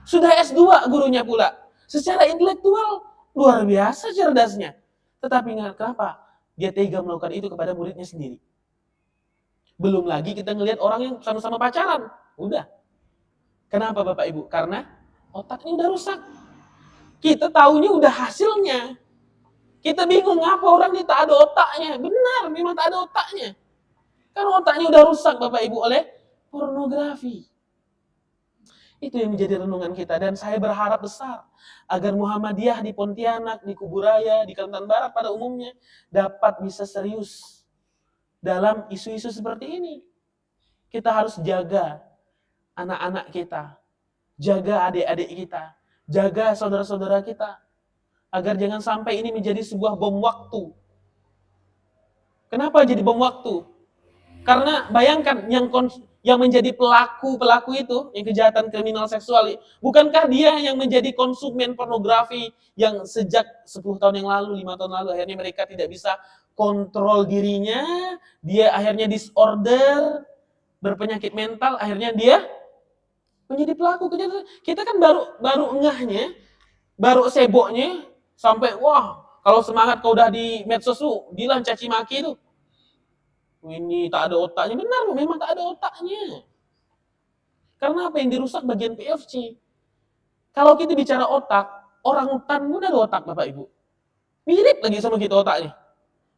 Sudah S2 gurunya pula. Secara intelektual luar biasa cerdasnya. Tetapi kenapa dia tega melakukan itu kepada muridnya sendiri? Belum lagi kita ngelihat orang yang sama-sama pacaran. Udah. Kenapa Bapak Ibu? Karena otaknya udah rusak. Kita taunya udah hasilnya. Kita bingung ngapa orang ini tak ada otaknya. Benar, memang tak ada otaknya. Karena otaknya udah rusak Bapak Ibu oleh pornografi. Itu yang menjadi renungan kita. Dan saya berharap besar agar Muhammadiyah di Pontianak, di Kuburaya, di Kalimantan Barat pada umumnya dapat bisa serius dalam isu-isu seperti ini. Kita harus jaga anak-anak kita, jaga adik-adik kita, jaga saudara-saudara kita, agar jangan sampai ini menjadi sebuah bom waktu. Kenapa jadi bom waktu? Karena bayangkan yang menjadi pelaku itu, yang kejahatan kriminal seksual, bukankah dia yang menjadi konsumen pornografi yang sejak 10 tahun yang lalu, 5 tahun lalu, akhirnya mereka tidak bisa kontrol dirinya, dia akhirnya disorder, berpenyakit mental, akhirnya dia menjadi pelaku kejahatan. Kita kan baru ngahnya, baru seboknya, sampai wah, kalau semangat kau udah di medsos tuh, bilang caci maki tuh. Ini tak ada otaknya. Benar, memang tak ada otaknya. Karena apa yang dirusak bagian PFC? Kalau kita bicara otak, orang hutan pun ada otak Bapak Ibu. Mirip lagi sama kita otaknya.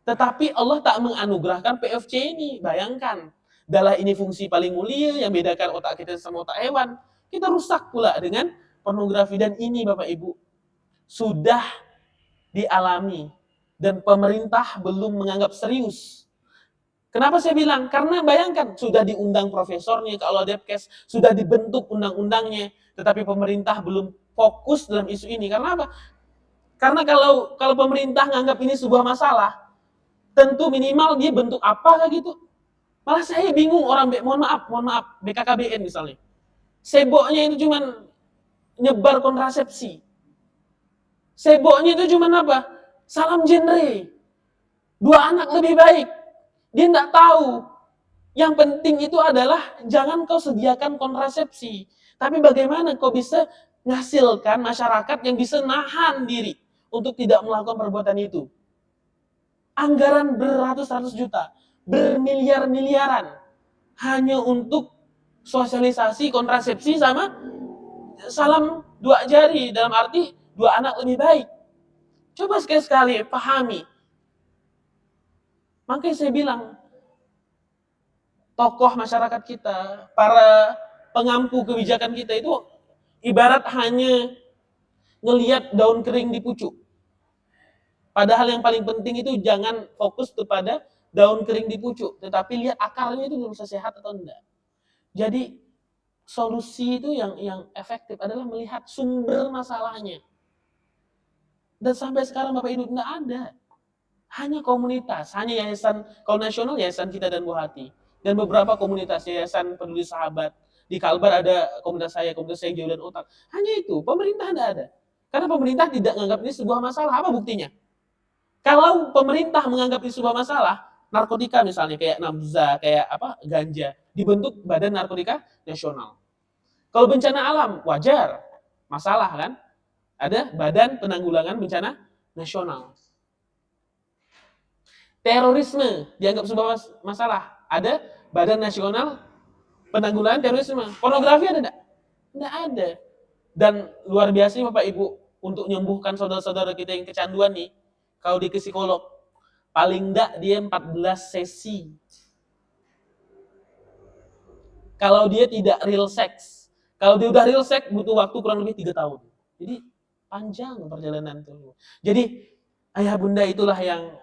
Tetapi Allah tak menganugerahkan PFC ini. Bayangkan, adalah ini fungsi paling mulia yang bedakan otak kita sama otak hewan. Kita rusak pula dengan pornografi. Dan ini Bapak Ibu, sudah dialami. Dan pemerintah belum menganggap serius. Kenapa saya bilang? Karena bayangkan, sudah diundang profesornya ke Allah Depkes, sudah dibentuk undang-undangnya, tetapi pemerintah belum fokus dalam isu ini. Karena apa? Karena kalau pemerintah menganggap ini sebuah masalah, tentu minimal dia bentuk apa gitu. Malah saya bingung orang, mohon maaf, BKKBN misalnya. Seboknya itu cuman nyebar kontrasepsi. Sibuknya itu cuma apa? Salam genre. 2 anak lebih baik. Dia nggak tahu. Yang penting itu adalah jangan kau sediakan kontrasepsi. Tapi bagaimana kau bisa menghasilkan masyarakat yang bisa nahan diri untuk tidak melakukan perbuatan itu. Anggaran beratus-ratus juta, bermiliar-miliaran hanya untuk sosialisasi kontrasepsi sama salam 2 jari, dalam arti 2 anak lebih baik. Coba sekali-sekali pahami. Makanya saya bilang, tokoh masyarakat kita, para pengampu kebijakan kita itu ibarat hanya ngelihat daun kering di pucuk. Padahal yang paling penting itu jangan fokus kepada daun kering di pucuk, tetapi lihat akarnya itu bisa sehat atau enggak. Jadi solusi itu yang efektif adalah melihat sumber masalahnya. Dan sampai sekarang Bapak Ibu enggak ada. Hanya komunitas, hanya yayasan, kalau nasional yayasan kita dan Bu Hati. Dan beberapa komunitas, yayasan peduli sahabat. Di Kalbar ada komunitas saya Jauh dan Otak. Hanya itu, pemerintah enggak ada. Karena pemerintah tidak menganggap ini sebuah masalah. Apa buktinya? Kalau pemerintah menganggap ini sebuah masalah, narkotika misalnya kayak nabza, kayak ganja, dibentuk Badan Narkotika Nasional. Kalau bencana alam wajar, masalah kan? Ada Badan Penanggulangan Bencana Nasional. Terorisme dianggap sebuah masalah, ada Badan Nasional Penanggulangan Terorisme. Pornografi ada enggak? Enggak ada. Dan luar biasa Bapak Ibu, untuk menyembuhkan saudara-saudara kita yang kecanduan nih, kalau di psikolog, paling enggak dia 14 sesi. Kalau dia tidak real sex. Kalau dia udah real sex, butuh waktu kurang lebih 3 tahun. Jadi, panjang perjalanan itu. Jadi, ayah bunda itulah yang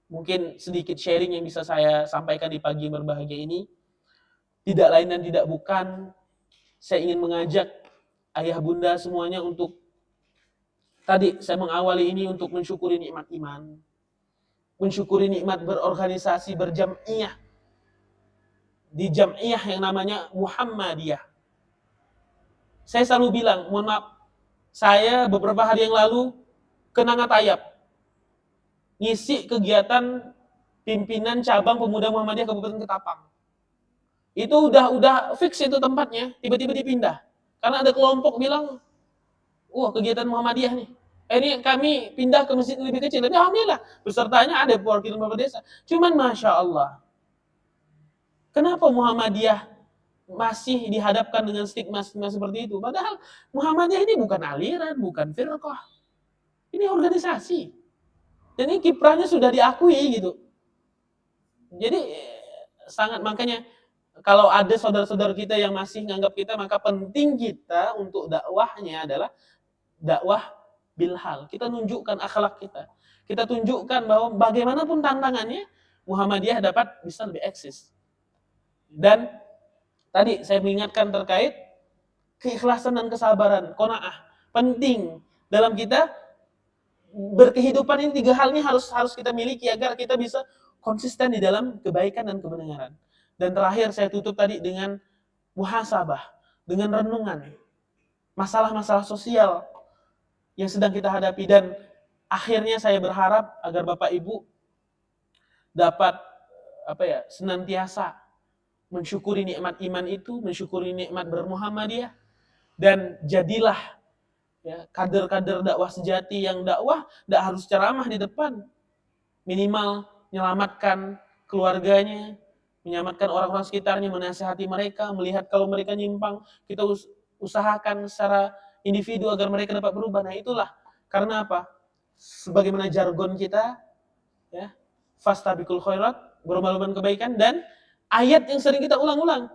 mungkin sedikit sharing yang bisa saya sampaikan di pagi yang berbahagia ini. Tidak lain dan tidak bukan, saya ingin mengajak ayah bunda semuanya untuk tadi saya mengawali ini untuk mensyukuri nikmat iman, mensyukuri nikmat berorganisasi, berjam'iyah, di jam'iyah yang namanya Muhammadiyah. Saya selalu bilang, mohon maaf, saya beberapa hari yang lalu ke Nangatayab, ngisi kegiatan pimpinan cabang pemuda Muhammadiyah Kabupaten Ketapang. Itu udah fix itu tempatnya, tiba-tiba dipindah. Karena ada kelompok bilang, wah kegiatan Muhammadiyah nih. Ini kami pindah ke masjid lebih kecil. Tapi alhamdulillah, pesertanya ada perwakilan beberapa desa. Cuman Masya Allah, kenapa Muhammadiyah masih dihadapkan dengan stigma seperti itu? Padahal Muhammadiyah ini bukan aliran, bukan firqah. Ini organisasi. Dan ini kiprahnya sudah diakui gitu. Jadi sangat, makanya kalau ada saudara-saudara kita yang masih menganggap kita, maka penting kita untuk dakwahnya adalah dakwah bilhal. Kita tunjukkan akhlak kita. Kita tunjukkan bahwa bagaimanapun tantangannya, Muhammadiyah dapat bisa lebih eksis. Dan tadi saya mengingatkan terkait keikhlasan dan kesabaran, qanaah. Penting dalam kita berkehidupan, ini 3 hal ini harus kita miliki agar kita bisa konsisten di dalam kebaikan dan kebenaran. Dan terakhir saya tutup tadi dengan muhasabah, dengan renungan masalah-masalah sosial yang sedang kita hadapi. Dan akhirnya saya berharap agar Bapak Ibu dapat senantiasa mensyukuri nikmat iman itu, mensyukuri nikmat bermuhammadiyah, dan jadilah kader-kader dakwah sejati yang dakwah tidak harus ceramah di depan, minimal menyelamatkan keluarganya, menyelamatkan orang-orang sekitarnya, menasihati mereka, melihat kalau mereka nyimpang, kita usahakan secara individu agar mereka dapat berubah. Nah itulah, karena apa? Sebagaimana jargon kita, fastabiqul khairat, berlomba-lomba kebaikan, dan ayat yang sering kita ulang-ulang,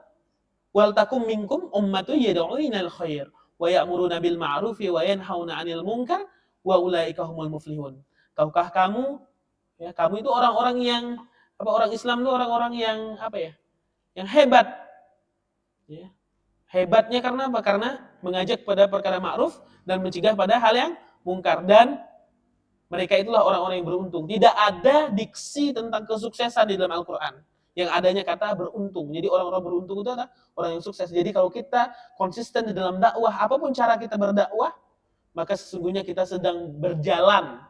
wal takum minkum ummatu yad'una khair wa ya'muruna bil ma'rufi wa yanhauna 'anil munkar wa ulaika humul muflihun. Tahukah kamu, kamu itu orang-orang yang orang Islam itu orang-orang yang yang hebat. Hebatnya karena apa? Karena mengajak pada perkara ma'ruf dan mencegah pada hal yang mungkar. Dan mereka itulah orang-orang yang beruntung. Tidak ada diksi tentang kesuksesan di dalam Al-Quran. yang adanya kata beruntung. Jadi orang-orang beruntung itu adalah orang yang sukses. Jadi kalau kita konsisten di dalam dakwah, apapun cara kita berdakwah, maka sesungguhnya kita sedang berjalan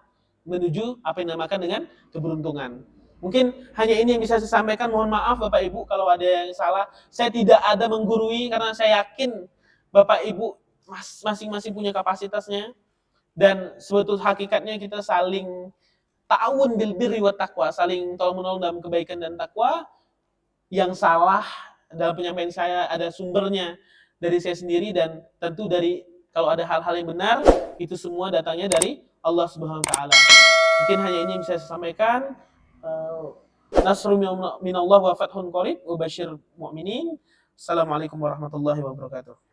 menuju apa yang dinamakan dengan keberuntungan. Mungkin hanya ini yang bisa saya sampaikan. Mohon maaf Bapak Ibu kalau ada yang salah. Saya tidak ada menggurui karena saya yakin Bapak Ibu masing-masing punya kapasitasnya. Dan sebetulnya hakikatnya kita saling ta'awun bil birri wa taqwa, saling tolong-menolong dalam kebaikan dan takwa. Yang salah dalam penyampaian saya ada sumbernya dari saya sendiri, dan tentu dari kalau ada hal-hal yang benar itu semua datangnya dari Allah Subhanahu wa taala. Mungkin hanya ini yang bisa saya sampaikan. Nasrun minallah wa fathun qarib wa basyir mu'minin. Assalamualaikum warahmatullahi wabarakatuh.